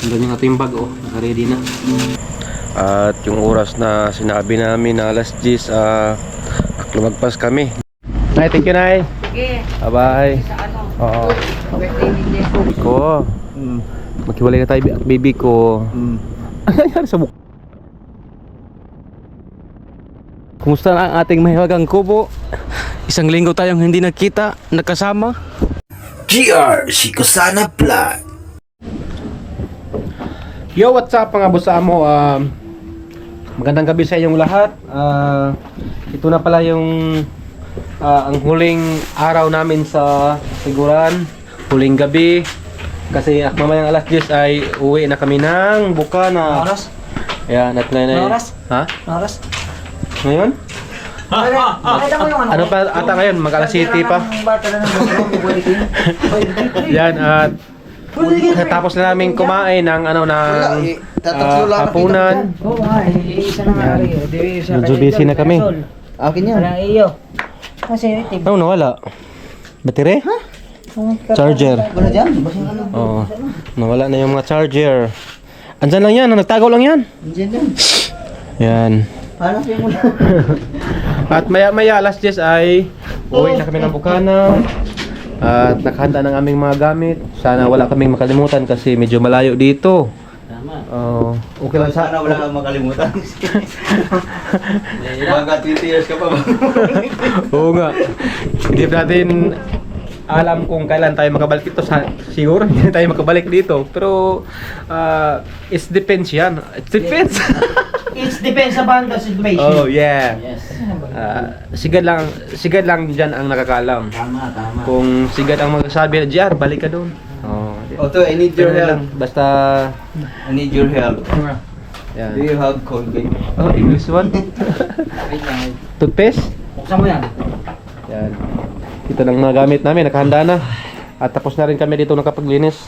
Doon yung ating bag, oh. Naka-ready na. At yung oras na sinabi namin na alas 10, lumagpas kami. Nay, thank you, Nay. Sige. Bye-bye. Sa ano? Oo. Birthday ni Jeff. Baby ko. Maghiwalay na tayo, baby ko. Ano nangyari sa mukha? Kumusta na ang ating mahiwagang kubo? Isang linggo tayong hindi nagkita, nagkasama. GR Shikosana Vlog. Yo, what's up mga boss mo? Magandang gabi sa inyong lahat. Ito na pala yung ang huling araw namin sa siguran. Huling gabi. Kasi mamayang alas 10 ay uwi na kami ng Bukana. Oras? Ayan, at ngayon ay... Oras? Ha? Oras? Ngayon? Nakita mo yung Ano pa ata ngayon? Mag-alas City pa. Yan, at tapos na namin kumain ng ano ng hapunan. Oo nga, isa na nga rin. Medyo busy na kami. Akin yan. Walang iyo. Kasi, Ano nawala? Battery? Charger. wala dyan. Basing ano. Oo. Nawala na yung mga charger. Andyan lang yan, nagtago lang yan. Diyan yan. Yan. Paano siya muna? At maya-maya alas 10 ay uwi na kami ng Bukana. At nakahanda ng aming mga gamit. Sana wala kaming makalimutan kasi medyo malayo dito. Tama. Okay lang Sana wala kang makalimutan. Mga 20 years ka pa ba? Oo nga. Hindi natin alam kung kailan tayo makabalik dito. Siguro hindi tayo makabalik dito. Pero it depends yan. It depends. It depends upon the situation. Oh yeah. Yes. Sigad lang dyan ang nakakaalam. Tama, tama. Kung sigad ang magsasabi na JR, balik ka doon. Otto, I need your Ganun lang. help. Basta I need your help. yan. Do you have Colgate? Oh, English one. Toothpaste? Buksan mo yan. Yan. Ito lang mga gamit namin, nakahanda na. At tapos na rin kami dito nakapaglinis.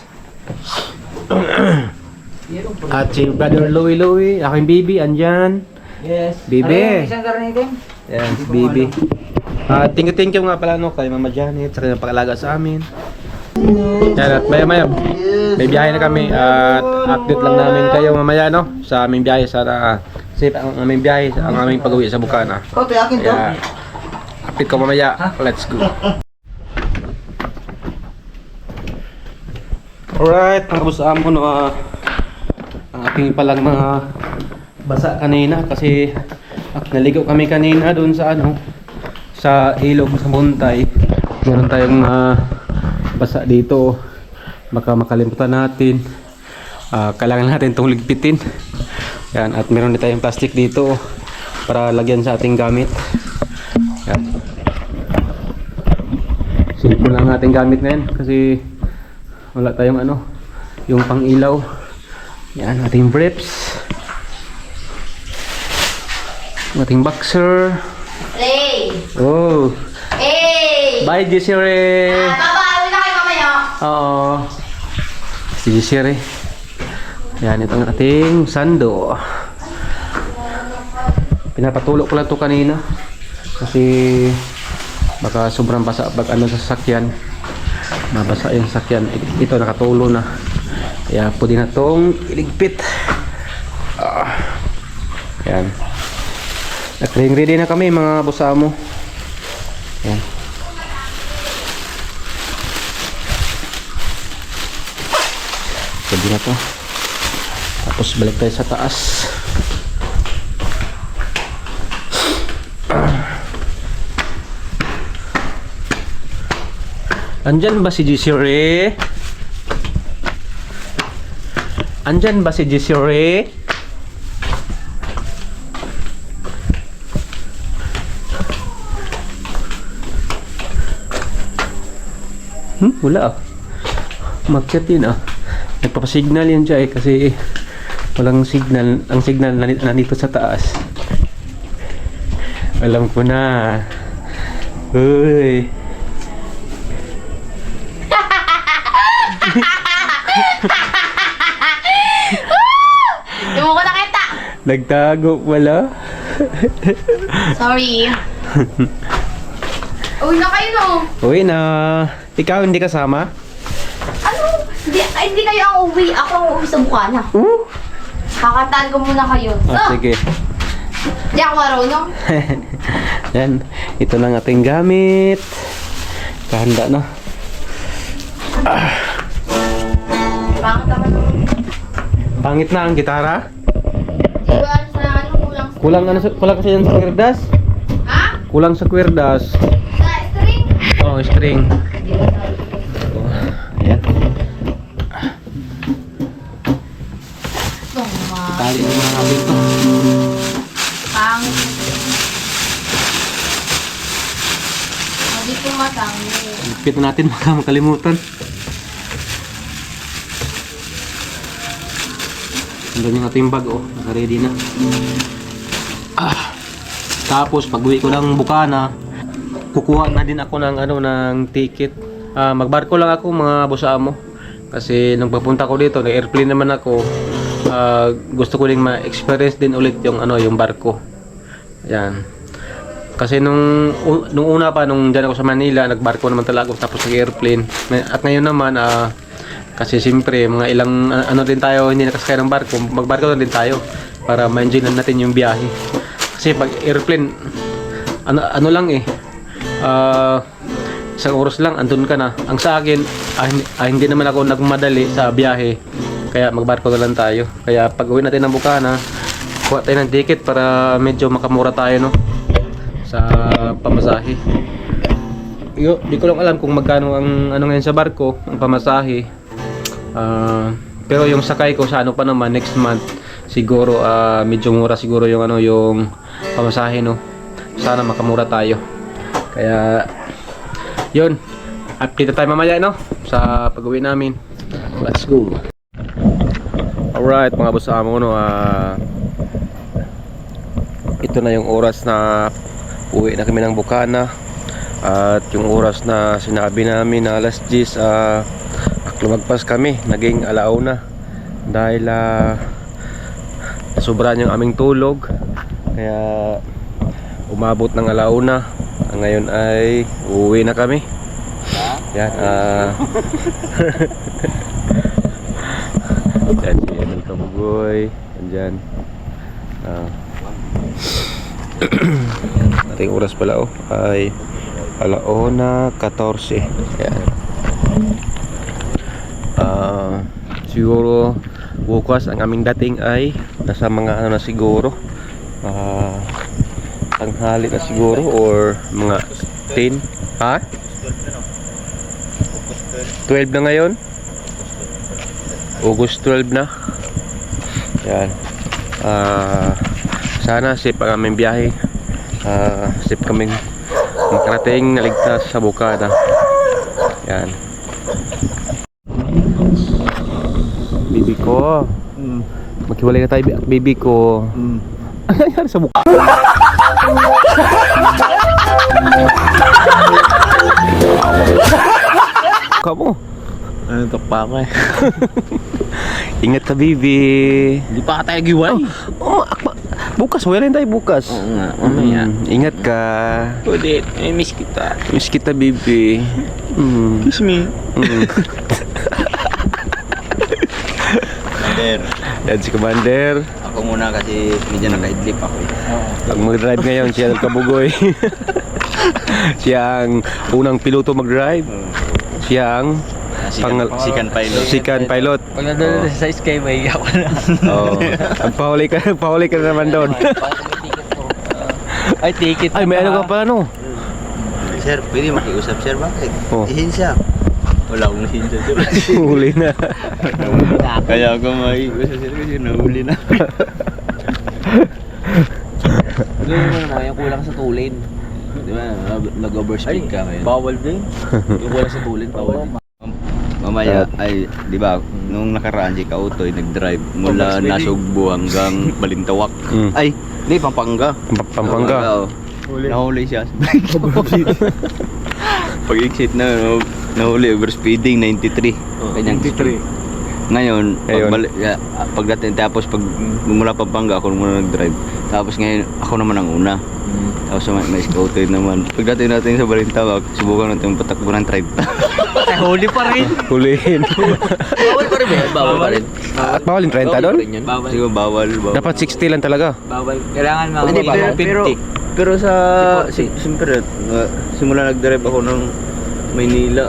At si Brother Louie, aking baby, andyan. Yes. Bibi. Isang karanitin. Yan, si baby. Thank you nga pala no, kay Mama Janet sa kanyang pag-alaga sa amin. Yan, at maya may biyahe na kami at update lang namin kayo mamaya no sa aming biyahe. Sana safe ang aming biyahe, ang aming pag-uwi sa Bukana. Kote, akin to. Kaya update ko mamaya. Let's go. Alright, mga boss amo no, ang aking palang mga basa kanina kasi naligo kami kanina doon sa ano sa ilog sa Muntay. Meron tayong basa dito, baka makalimutan natin. Kailangan natin itong ligpitin. Yan, at meron din tayong plastic dito para lagyan sa ating gamit. Yan. Simple lang ating gamit ngayon kasi wala tayong ano, yung pang ilaw. Yan, ating briefs, ating boxer. Ray! Oh, Hey! bye Jessere. Babawi na kayo mamaya. Oo. Si Jessere. Yan, ito ang ating sando. Pinapatulog ko lang ito kanina kasi baka sobrang basa pag ano sa sasakyan. Mabasa yung sasakyan. Ito nakatulo na. Kaya pwede na itong iligpit. Yan. At ready na kami mga busamo. Yan. Pwede na to. Tapos balik tayo sa taas. Andyan ba si Jessere? Andyan ba si Jessere? Wala ah. Mag-chat din ah. Nagpapasignal yan siya kasi walang signal. Ang signal nandito sa taas. Alam ko na. Uy. Hindi mo ko nakita. Nagtago pala. Sorry. Uy na kayo no. Uy na. Ikaw hindi kasama? Ano? Hindi kayo ang uwi. Ako ang uwi sa Bukana. Kakantaan ko muna kayo. Sige. Di ako marunong. Yan. Ito na ang ating gamit. Kahanda na. Bakit naman naman? Pangit na ang gitara. Di ba sa ano kulang? Kulang kasi yan sa kwerdas. Ha? Kulang sa kwerdas. Sa string? Oh, string. Di ba sabi ko? Ayan. Tama. Tali mo mga kabit to. Pangit. Hindi ko matangin. Pit na natin baka makalimutan. Andun yung ating bag, oh. Naka-ready na. Tapos, pag-uwi ko ng Bukana, kukuha na din ako ng, ng ticket. Magbarko lang ako, mga bosa mo. Kasi nung papunta ko dito, na-airplane naman ako. Gusto ko din ma-experience din ulit yung, yung barko. Ayan. Kasi nung una pa, nung dyan ako sa Manila, nagbarko naman talaga ako tapos nag-airplane. At ngayon naman, kasi siyempre, mga ilang, din tayo, hindi nakasakay ng barko, magbarko na din tayo para ma-enjoy na natin yung biyahe. Kasi pag airplane, ano lang isang oras lang, andun ka na. Ang sa akin, hindi naman ako nagmadali sa biyahe, kaya magbarko na lang tayo. Kaya pag uwi natin ng Bukana, kuha tayo ng ticket para medyo makamura tayo, no? Sa pamasahe. Di ko lang alam kung magkano ang ngayon sa barko, ang pamasahe. Pero yung sakay ko sa pa naman next month siguro medyo mura siguro yung yung pamasahe, no. Sana makamura tayo. Kaya yun, update tayo mamaya, no, sa pag-uwi namin. Let's go. Alright mga boss amo, no, ito na yung oras na uwi na kami ng Bukana. At yung oras na sinabi namin na alas 10, lumagpas kami, naging alauna dahil sobra yung aming tulog, kaya umabot ng alauna. Ngayon ay uuwi na kami. Yan, yan si Emil Kabugoy, andyan. Ating oras pala ay alauna 14. Yan. Siguro bukas ang aming dating ay nasa mga na siguro tanghali na siguro or mga 10. Ha? 12 na ngayon? August 12 na. Yan. Sana safe ang aming biyahe. Safe kaming makarating na ligtas sa Bukana. Yan. Bibi ko. Maghiwalay na tayo, bibi ko. Ano nangyari sa mukha? Mukha mo. Ano pa ako eh. Ingat ka, bibi. Hindi pa ka tayo giwalay. Bukas, wala tayo bukas. Oo nga, mamaya. Ingat ka. Ulit, miss kita. Miss kita, bibi. Kiss me. Commander. Yan si Commander. Ako muna kasi medyo naka-idlip ako. Pag mag-drive ngayon, siya ang Kabugoy. Siya ang unang piloto mag-drive. Siya ang Sikan pilot. Sikan pilot. Pag nandun sa Skyway, ako na. Oh. Pahuli ka na naman doon. Ay, ticket. Ay, may ano ka pala, no? Sir, pwede makiusap sir, bakit? Oh. Ihensya. Wala akong nahinsya sir. Huli na. Kaya ako makiusap sir kasi nahuli na. Gawin mo naman, yung kulang sa tulin. Di ba, nag-overspeed ka ngayon. Bawal din. Yung kulang sa tulin, bawal din. Mamaya ay, di ba, nung nakaraan si Kautoy nag-drive mula Nasugbo hanggang Balintawak. Ay, di, Pampanga. Pampanga. Nahuli siya. Pag-exit na, nahuli, overspeeding, 93. Kanyang 93. Ngayon, Ngayon. pagdating, tapos pag mula Pampanga, ako muna nag-drive. Tapos ngayon, ako naman ang una. Tapos may scouter naman. Pagdating natin sa Balintawak, subukan natin patakbo ng 30. Ay, huli pa rin. Hulihin. Bawal pa rin ba yan? Bawal pa rin. At bawal yung 30 doon? Bawal. Siguro bawal. Dapat 60 lang talaga. Bawal. Kailangan mga Hindi, bawal. pero sa, siyempre, simula nag-drive ako ng Maynila,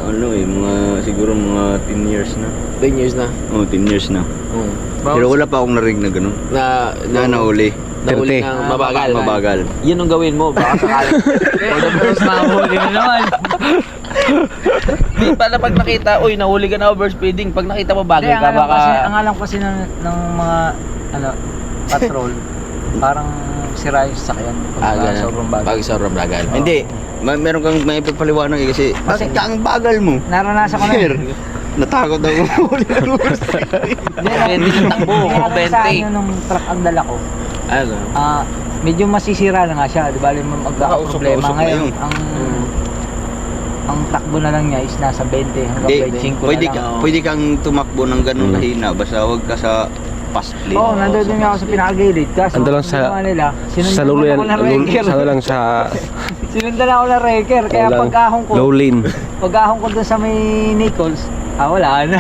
siguro mga 10 years na. 10 years na. Oh, 10 years na. Pero wala pa akong narinig na gano'n. Na nauli. Nahuli 30. ng mabagal. Mabagal. Yun ang gawin mo. Baka sakali. For the first mahuli na naman. Di pala pag nakita, uy, nahuli ka na overspeeding. Pag nakita mo bagal ka, baka... Ang alam kasi ng mga patrol, parang sira yung sasakyan. ganun. Sobrang bagal. Pag sobrang bagal. Hindi. Meron kang may pagpaliwanag kasi bakit ka ang bagal mo? Naranasan ko na Sir, natakot ako huli ng Depende sa takbo. Kung 20. nung truck ang dala ko. Ano? Medyo masisira na nga siya. Di ba magkakaproblema usok na ngayon. yun. Ang takbo na lang niya is nasa 20 hanggang 25 Pwede, na lang. pwede kang tumakbo ng ganun kahina basta huwag ka sa fast lane. Oo, nandun nga ako sa pinakagilid. Kaso, Ando lang sa- ginawa nila, Sa lulo yan. ako ng wrecker. Sa lang sa Sinundan ako ng wrecker. Kaya walang pagkahong ko, low lane. doon sa may Nichols, wala na.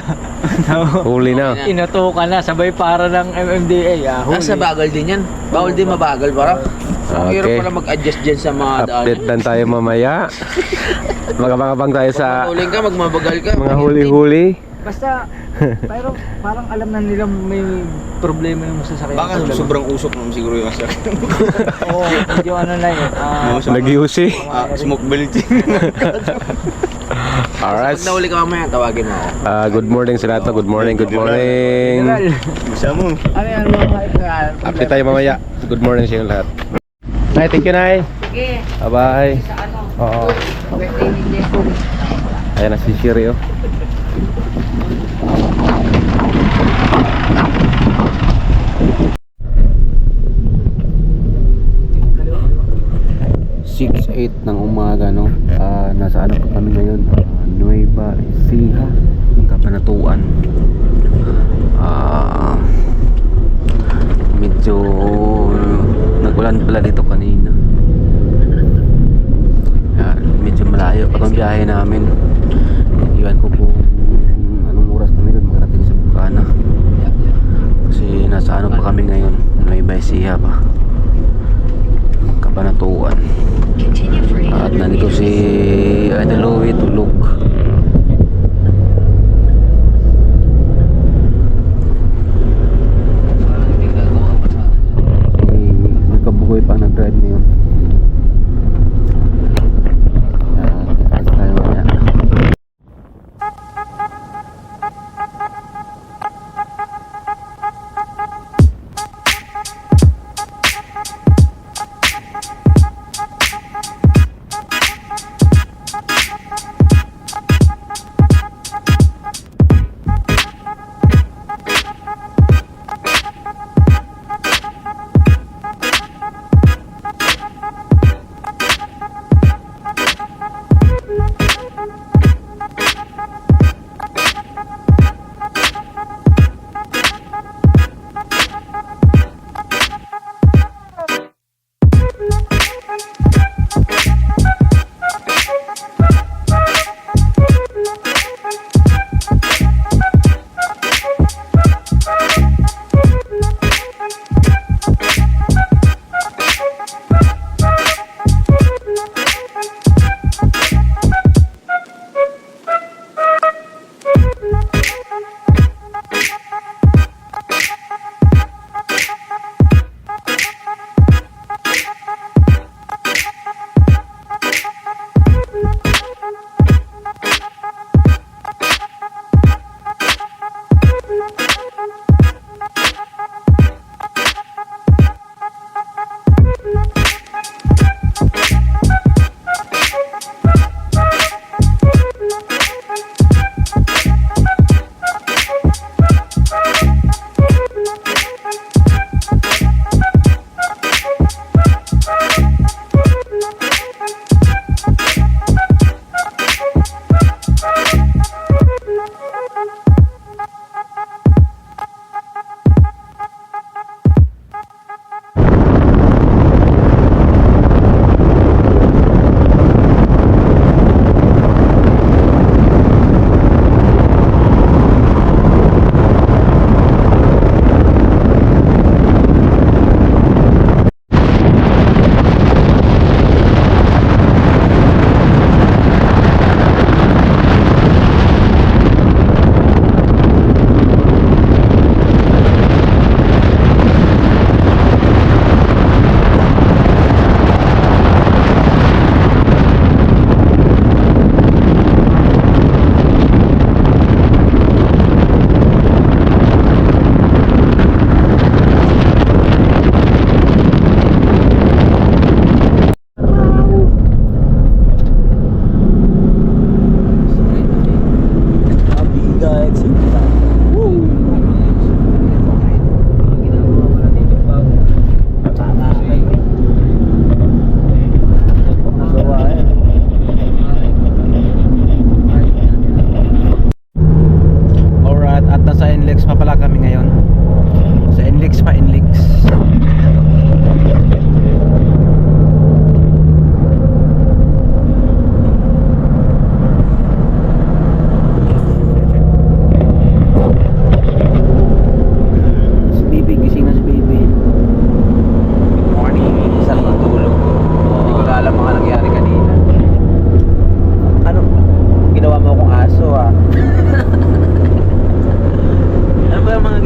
Huli na. Inutukan na, sabay para ng MMDA. Huli. Nasa bagal din yan. Bawal din mabagal para. Ang hirap Okay. pala mag-adjust dyan sa mga daan. Update lang tayo mamaya. Magabang tayo sa Huling ka, magmabagal ka. mga huli-huli. Basta, pero parang alam na nila may problema yung sasakyan. Baka sobrang usok naman siguro yung asya. Oo, medyo ano na yun. Nag-UC. Smoke belting. Alright. Pag nahuli ka mamaya, tawagin mo ako. Good morning sa lahat. Good morning. Good morning. Gusto mo? Ano yan mga Update tayo mamaya. Good morning sa inyo lahat. Nay, thank you, Nay. Sige. Bye-bye. Sa ano? Oo. Birthday ni Jeff. Ayan na si Shiri, oh. Six, 8 ng umaga, no? Nasa ano pa kami ngayon? Nueva Ecija, Kabanatuan. Medyo nagulan pala dito kanina. Yan, medyo malayo pa ang biyahe namin. Iwan ko kung anong oras kami doon makarating sa Bukana. Kasi nasa ano pa kami ngayon, Nueva Ecija pa, Kabanatuan. At nandito si Adeloy tulog. Magkabugoy pa nag-drive ngayon. Kasi tayo mamaya.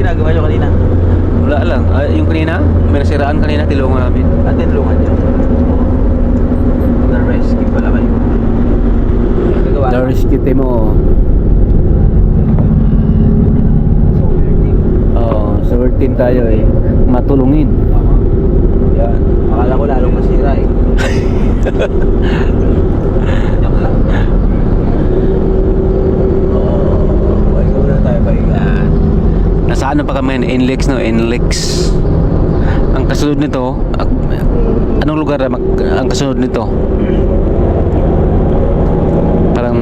ginagawa nyo kanina? Wala lang. Yung kanina, may nasiraan kanina, tilungan namin. At tinulungan nyo. Na-rescue pala kayo. Nagawa nyo. Rescue mo. Oh, sword team tayo eh. Matulungin. Yan. Akala ko lalong masira eh. Welcome na tayo ba Yan. Nasa ano pa kami? NLEX, no? NLEX. Ang kasunod nito, anong lugar ang kasunod nito? Parang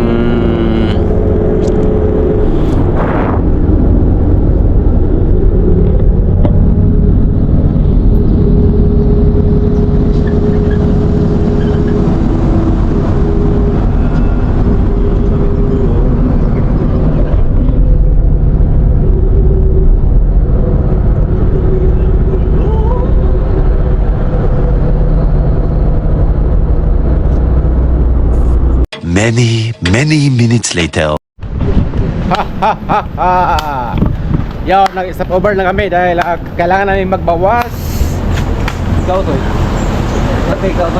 Many minutes later. Yo, nag-stop over na kami dahil kailangan namin magbawas. Ikaw to. Pati ikaw ba?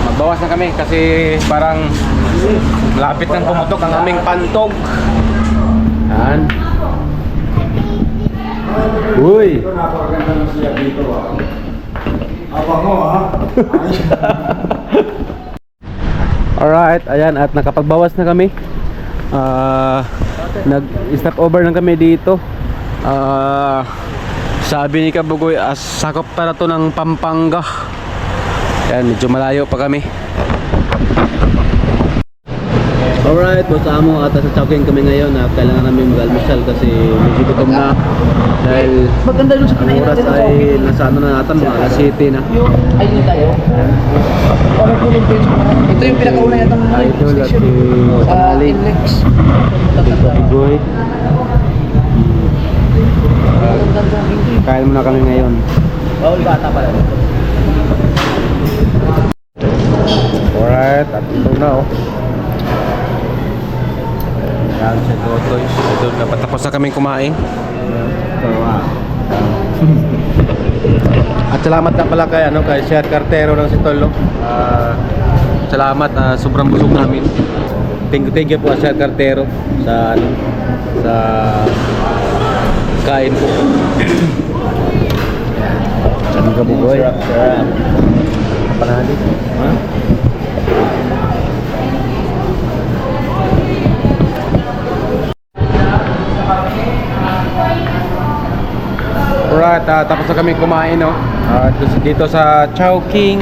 Magbawas na kami kasi parang malapit nang pumutok ang aming pantog. Yan. Uy! Alright, ayan at nakapagbawas na kami. Nag-stop over na kami dito. Sabi ni Kabugoy, sakop pa na to ng Pampanga. Ayan, medyo malayo pa kami. Alright, boss amo, at sa Chowking kami ngayon. Kailangan namin mag-almusal kasi medyo gutom na. Dahil Maganda doon sa ang oras ay nasa ano na natin, mga alas 7 na. Ayun tayo. Ito yung pinakauna yata ng Idol at si sa Panali. Inlex. Kabugoy. Kain muna kami ngayon. Bawal bata pala. Alright, at ito na oh. Yan siya Totoy. Ito na patapos na kaming kumain. At salamat na pala kay Sir Cartero ng Sitolo. Salamat, sobrang busog namin. Thank you po Sir Cartero sa sa kain po. Ano ka bugoy? Panali. Ha? Alright, tapos na kami kumain no. Dito sa Chowking.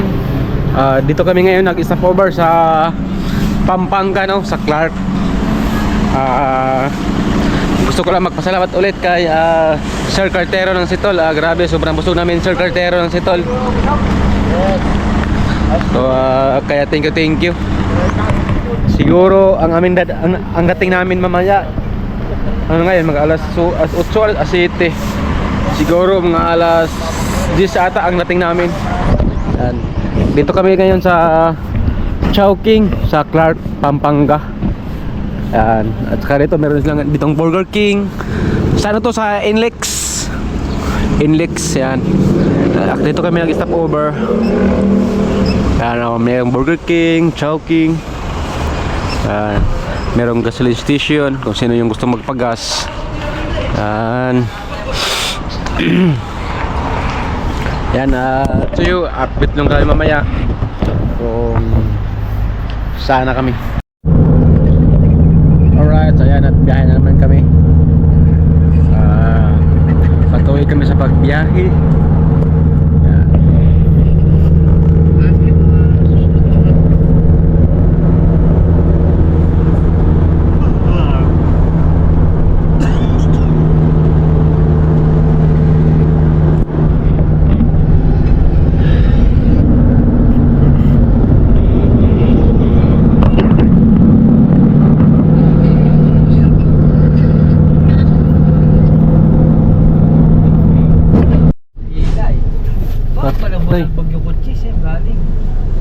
Dito kami ngayon nag-stop over sa Pampanga no, sa Clark. Gusto ko lang magpasalamat ulit kay Sir Cartero ng Sitol. Grabe, sobrang busog namin Sir Cartero ng Sitol. So, kaya thank you. Siguro ang aming ang dating namin mamaya ano ngayon, mag-alas 8 alas 7. Siguro mga alas 10 ata ang dating namin. Yan. Dito kami ngayon sa Chowking sa Clark, Pampanga. Yan. At saka dito meron silang ditong Burger King. Sa ano to, sa Inlex. Inlex, yan. Dito kami nag-stop over. Yan, mayroong Burger King, Chowking. Yan. Merong gasoline station kung sino yung gusto magpagas. Yan. Yan, so you update lang kami mamaya kung sana kami. Alright, so yan, at biyahe na naman kami. Patuloy kami sa pagbiyahe. Yan. Tay. Bagyo kotse siya, galing.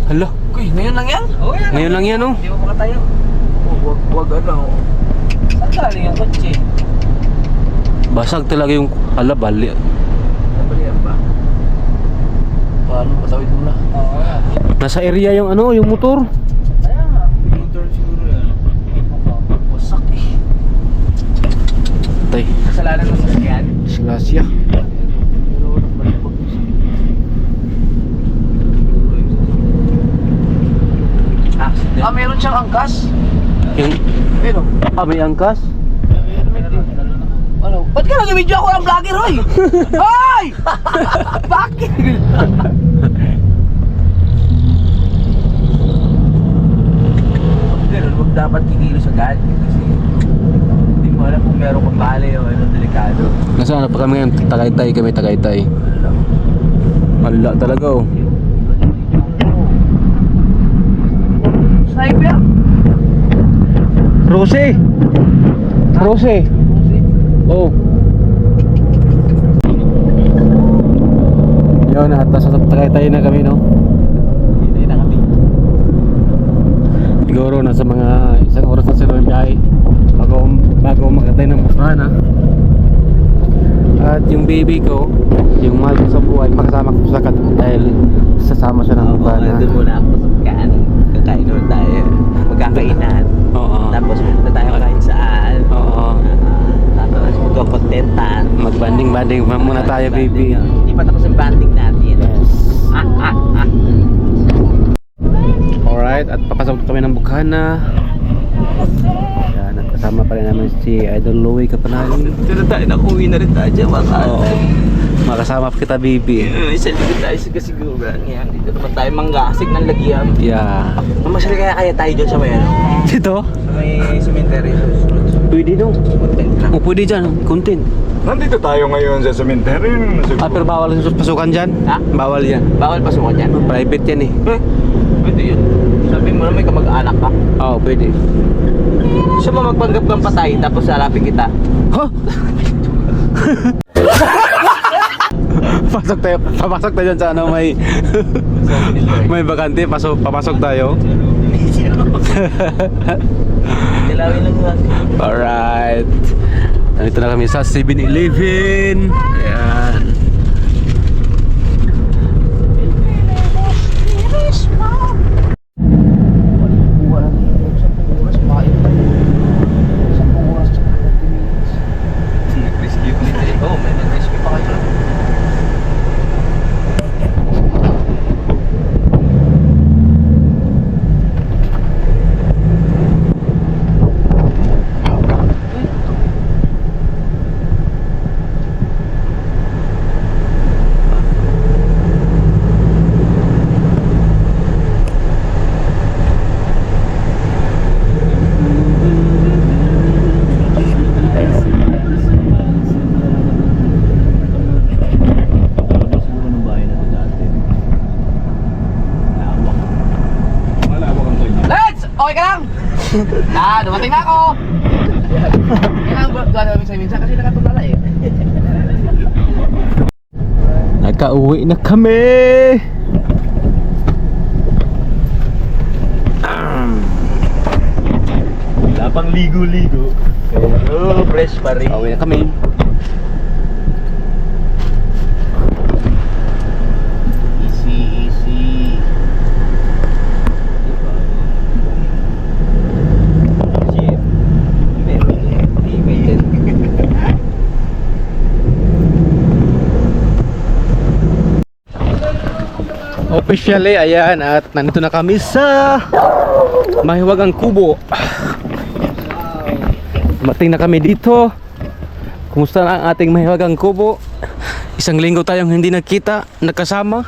Hala, Uy, ngayon lang yan? Oo, yan. ngayon lang yan oh. Hindi mo makatayo. Wag ano. Saan galing yung kotse? Basag talaga yung alabali. Nabalian ba? Paano? Patawid mo na. Oo. Nasa area yung ano, yung motor. Kaya nga. Motor siguro yan. Wasak eh. Tay, Kasalanan ng sasakyan. disgrasya. Pero nagbalibag siya. Accident. Meron siyang angkas. Yung, Pero, may angkas? ano? Ba't ka nag-video ako ng vlogger, hoy? Hoy! Bakit? Ganun, huwag dapat kikilos agad kasi hindi mo alam kung meron kang bali o ano, delikado. Nasa ano pa kami ngayon? Tagaytay kami, Tagaytay. Wala talaga oh. Sniper! Rose! Rose! Oh. Yun, at nasa Tagaytay na kami, no? Hindi na kami. Siguro nasa mga isang oras na sila ng biyahe bago makatay ng Bukana. At yung baby ko, yung mahal ko sa buhay, makasama ko sa kat dahil sasama siya ng Bukana. Doon muna ako sa pagkaan. Kakain naman tayo. Magkakainan. Oo. Tapos pupunta tayo kain saan. Oo. Tapos magkakontentan. Mag-banding muna tayo, baby. Hindi pa tapos ang banding natin. Yes. Alright, at papasok kami ng Bukana. Yan, at kasama pa rin namin si Idol Louie Kapanali. Dito tayo, nakuwi na rin tayo dyan mga Oo. Makasama pa kita, baby. Isa dito tayo sa kasiguran. Yan, dito naman tayo manggasig ng lagyan. Yeah. Mamasali kaya tayo dyan sa may ano? Dito? Sa may cemetery. Pwede no? Content lang. O pwede dyan, content. Nandito tayo ngayon sa cemetery. Pero bawal yung pasukan dyan? Ha? Bawal yan. Bawal pasukan yan. Private yan eh. Pwede yun. Sabi mo na may kamag-anak ka. Oo, pwede. Siya mo magpanggap kang patay tapos harapin kita. Huh? Papasok tayo dyan sa ano, may bakante, papasok tayo. Kilawin lang yun. Alright. Nandito na kami sa 7-Eleven. Ayan. Rescue ko nito. Oh, may rescue pa kayo. Okay ka lang? Dumating na ako! Kailangan ba gano'n sa minsan kasi nakatulala eh. Nakauwi na kami. Wala pang ligo-ligo. Pero fresh pa rin. Uwi na kami. Easy, easy. Shit. Hindi. Officially, ayan, at nandito na kami sa Mahiwagang Kubo. Mating na kami dito. Kumusta na ang ating Mahiwagang Kubo? Isang linggo tayong hindi nagkita, nagkasama.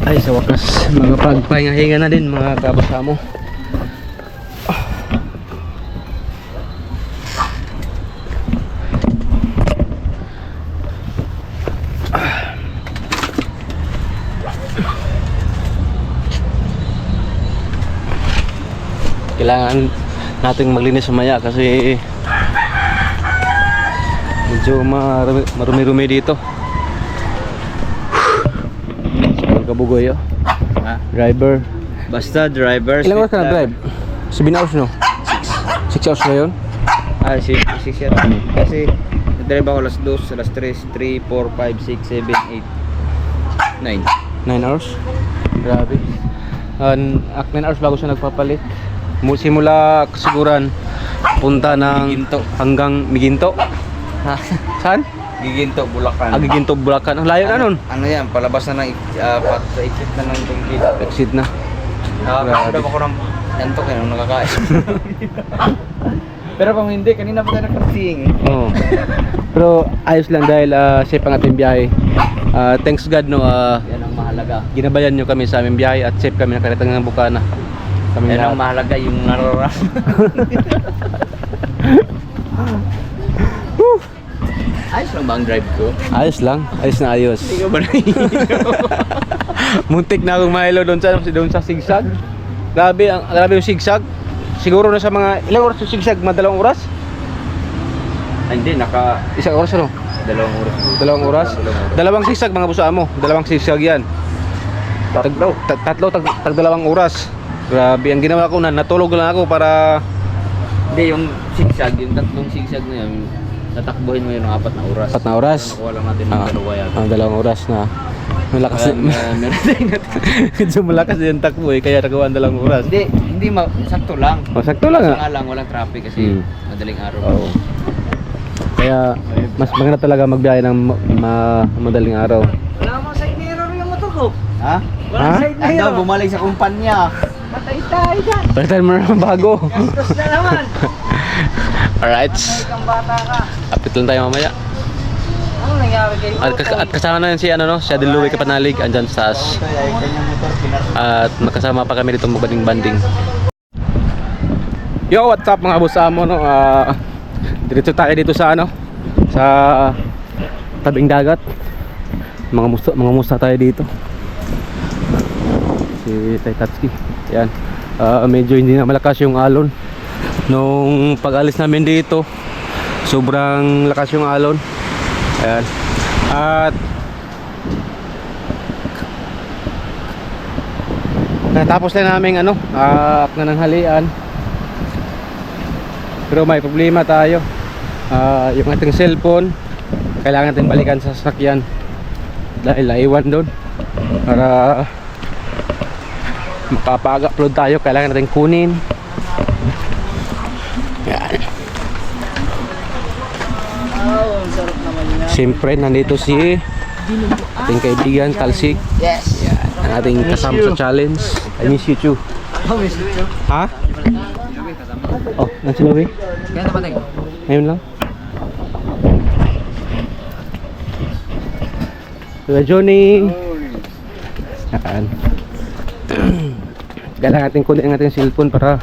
Ay, sa wakas, mga pagpahinga-hinga na din mga kabasamo. Kailangan nating maglinis mamaya kasi medyo marumi-rumi dito. Kabugoy, oh. Ha? Driver. Basta drivers. Ilang oras ka na drive? 7 hours no? 6 hours na yun? Si sir. Kasi nag-drive ako alas 2, alas 3, 3, 4, 5, 6, 7, 8, 9. 9 hours? Grabe. 9 hours bago siya nagpapalit. Simula Kasiguran, punta ng Miginto. hanggang Miginto. Ha? Saan? Giginto, Bulacan. Giginto, Bulacan. Ang layo na nun. Ano yan? Palabas na ng exit na ng Tungkil. Exit na. Nakakasudam ako ng yantok yan, nakakain. Pero kung hindi, kanina pa tayo nag-karting. Oo. Pero ayos lang dahil safe ang ating biyahe. Thanks God no, Yan ang mahalaga. ginabayan nyo kami sa aming biyahe at safe kami nakarating ng Bukana. Kami Yan ang lahat. mahalaga, yung nararamdaman. Ayos lang ba ang drive ko? Ayos lang. Ayos na ayos. Hindi ka ba Muntik na akong mahilo doon sa sigsag. Grabe yung sigsag. Siguro na sa mga ilang oras yung sigsag, madalawang oras? Hindi, Isang oras ano? 2 oras. Dalawang oras? Dalawang sigsag mga busa mo. Dalawang sigsag yan. Tatlo, tag dalawang oras. Grabe, ang ginawa ko natulog lang ako para Hindi, yung zigzag, yung tatlong zigzag na yun, tatakbuhin mo yun ng 4 na oras. 4 na oras. Nakuha lang natin ng dalawa yata. Ang dalawang oras na malakas. Meron tayong natin. Medyo malakas yung takbo kaya nagawa ang dalawang oras. Hindi, sakto lang. Sakto lang Kasi ah. nga lang, walang traffic kasi Hmm. madaling araw. Oo. Kaya mas maganda talaga magbiyahe ng madaling araw. Wala mo sa inero yung motor ko. Ha? Ha? Ano, bumalik sa kumpanya. Patay tayo dyan. Palitan mo naman bago. Gastos na naman. Alright. Kang bata ka. Update lang tayo mamaya. Ano nangyari kay At kasama na yun si si Adel Louie Kapanalig andyan sa taas. Ito ay kanyang motor, At makasama pa kami dito magbanding-banding. Yo, what's up mga boss amo no? Diretso tayo dito sa sa tabing dagat. Mga musta tayo dito. Si Taitatski. Yan. Medyo hindi na malakas yung alon. Nung pag-alis namin dito, sobrang lakas yung alon. Ayan. At natapos lang namin akna ng halian. Pero may problema tayo. Yung ating cellphone kailangan natin balikan sa sasakyan dahil naiwan doon. Para makapag-upload tayo, kailangan natin kunin. Yan. Oh, ang sarap naman niya. Siyempre nandito si ating kaibigan Talsik. Yes. Yan. Ang ating kasama sa challenge. I miss you too. Oh, miss you. Ha? Oh, nang si Louie? Kaya naman Ngayon lang. Kuya Johnny. Yan. Kailangan natin kunin ang ating cellphone para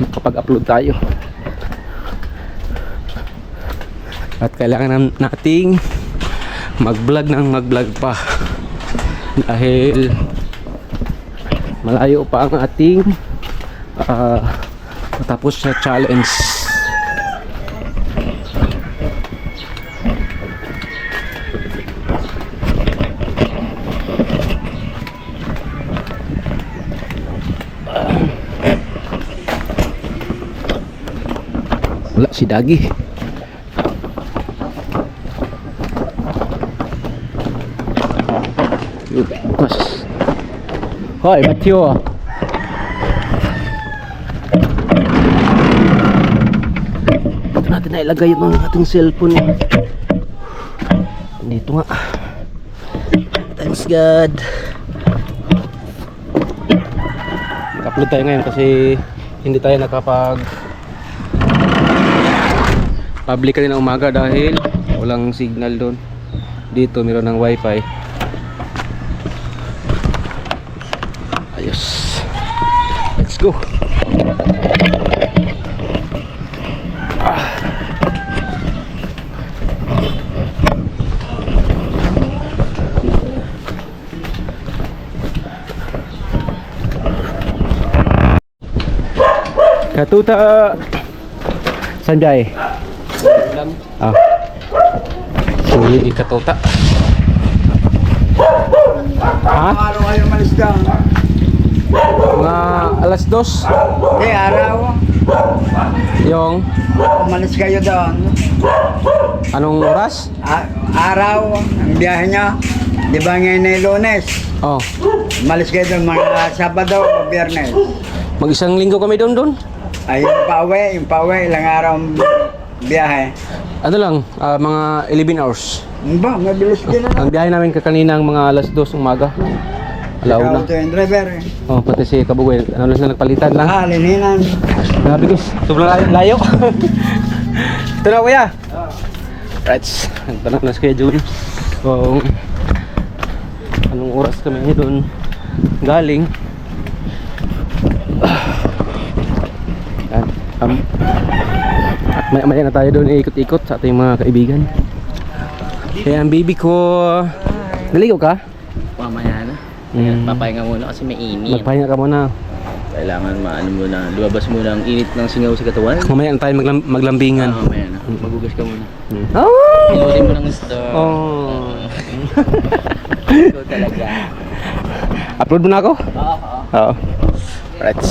makapag-upload tayo. At kailangan nating mag-vlog ng mag-vlog pa. Dahil malayo pa ang ating matapos sa challenge. Wala si Dagi. Bukas. Hoy, Matthew. Dito natin na ilagay yung mga ating cellphone. Dito nga. Thanks God. Upload tayo ngayon kasi hindi tayo nakapag public rin ng umaga dahil walang signal doon. Dito meron ng wifi. Ayos. Let's go. Katuta. Saan biyahe? Ah. Si Katuta. Ha? Araw kayo malis ka. Mga alas 2. Eh, araw. Yung Umalis kayo doon. anong oras? Araw, ang biyahe niya. Di ba ngayon ay Lunes? Oh, Umalis kayo doon mga Sabado o Biyernes. mag-isang linggo kami doon. Ay, yung pauwi, ilang araw ang biyahe. Ano lang, mga 11 hours. Ba, mabilis din na. Ang biyahe namin kakanina mga alas 2 ng umaga. Alauna. Ikaw yung driver eh. Oh, pati si Kabugoy, ano lang sila nagpalitan lang. Lininan. Grabe guys, sobrang layo. Ito na kuya. Right, ito na schedule. So, anong oras kami doon galing? Yan. At maya na tayo doon ikot-ikot sa ating mga kaibigan. Kaya ang baby ko, naligo ka? Mamaya na. Papahinga muna kasi may init. Magpahinga ka muna. Kailangan maano muna, lumabas muna ang init ng singaw sa katawan. Mamaya na tayo maglambingan. Mamaya na. Magugas ka muna. Oh! Pilotin mo ng star. Oh. Ikaw talaga. Upload mo na ako? Oo. Right.